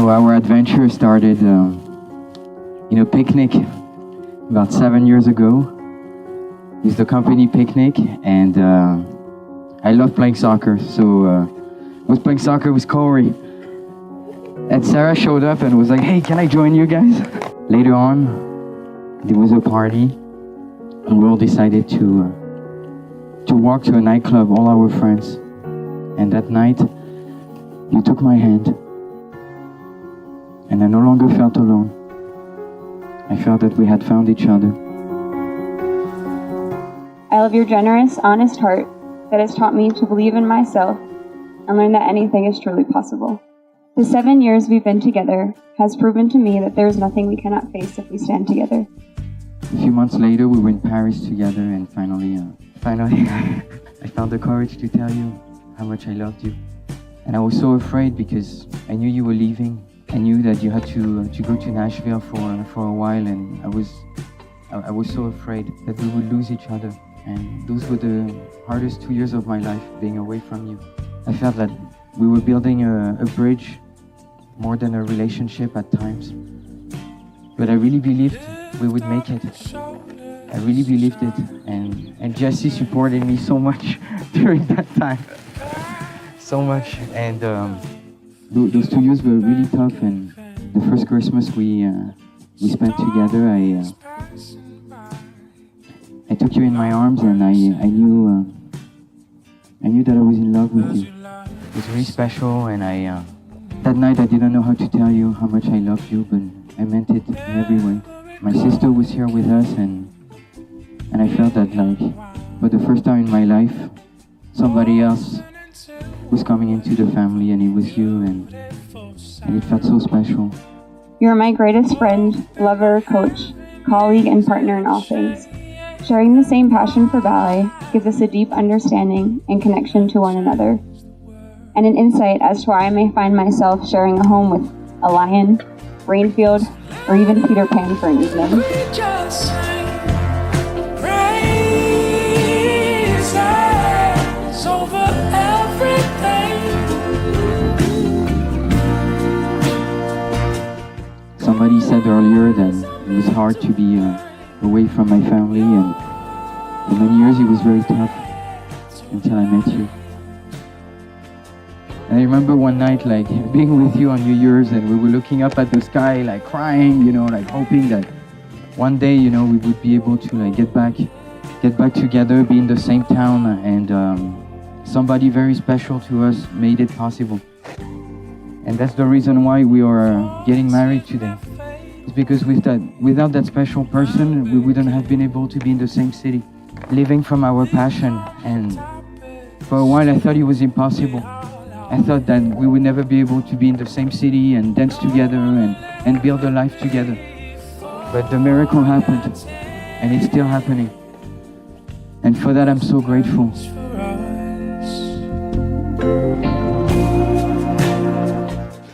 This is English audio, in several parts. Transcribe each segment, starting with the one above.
So our adventure started in a picnic about 7 years ago. It was the company picnic, and I love playing soccer. So I was playing soccer with Corey, and Sarah showed up and was like, "Hey, can I join you guys?" Later on, there was a party, and we all decided to walk to a nightclub, all our friends. And that night, you took my hand, and I no longer felt alone. I felt that we had found each other. I love your generous, honest heart that has taught me to believe in myself and learn that anything is truly possible. The 7 years we've been together has proven to me that there is nothing we cannot face if we stand together. A few months later, we were in Paris together, and finally, I found the courage to tell you how much I loved you. And I was so afraid because I knew you were leaving. I knew that you had to go to Nashville for a while, and I was so afraid that we would lose each other. And those were the hardest 2 years of my life, being away from you. I felt that we were building a bridge more than a relationship at times. But I really believed we would make it. I really believed it. And Jesse supported me so much during that time. So much. And those 2 years were really tough. And the first Christmas we spent together, I took you in my arms, and I knew that I was in love with you. It was really special, and that night I didn't know how to tell you how much I loved you, but I meant it in every way. My sister was here with us, and I felt that, like, for the first time in my life, somebody else was coming into the family, and it was you, and it felt so special. You are my greatest friend, lover, coach, colleague, and partner in all things. Sharing the same passion for ballet gives us a deep understanding and connection to one another, and an insight as to where I may find myself sharing a home with a lion, Rainfield, or even Peter Pan for an evening. Somebody said earlier that it was hard to be away from my family, and for many years it was very tough until I met you. And I remember one night, like, being with you on New Year's, and we were looking up at the sky, like, crying, like, hoping that one day, we would be able to, like, get back together, be in the same town, and somebody very special to us made it possible. And that's the reason why we are getting married today. It's because without that special person, we wouldn't have been able to be in the same city, living from our passion. And for a while, I thought it was impossible. I thought that we would never be able to be in the same city and dance together and build a life together. But the miracle happened, and it's still happening. And for that, I'm so grateful.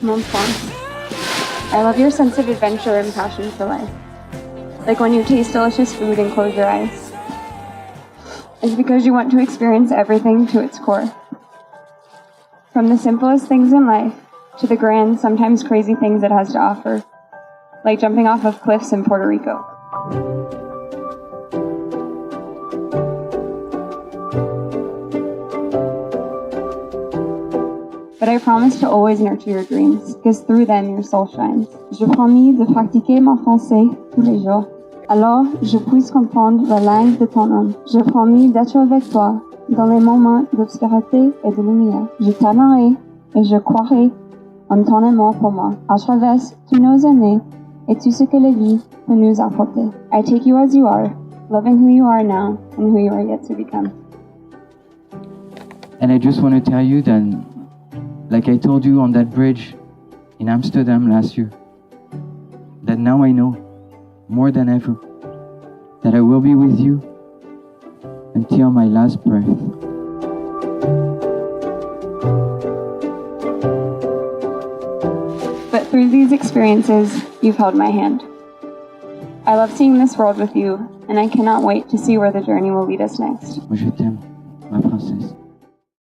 Mon France, I love your sense of adventure and passion for life. Like when you taste delicious food and close your eyes. It's because you want to experience everything to its core. From the simplest things in life to the grand, sometimes crazy things it has to offer, like jumping off of cliffs in Puerto Rico. But I promise to always nurture your dreams, because through them your soul shines. Je promis de pratiquer mon français tous les jours. Alors, je puisse comprendre la langue de ton homme. Je promis d'être avec toi dans les moments d'obscurité et de lumière. Je t'aimerai et je croirai en ton amour pour moi. À travers tous nos années et tout ce que la vie peut nous apporter. I take you as you are, loving who you are now and who you are yet to become. And I just want to tell you that, like I told you on that bridge in Amsterdam last year, that now I know, more than ever, that I will be with you until my last breath. But through these experiences, you've held my hand. I love seeing this world with you, and I cannot wait to see where the journey will lead us next. Moi, je t'aime.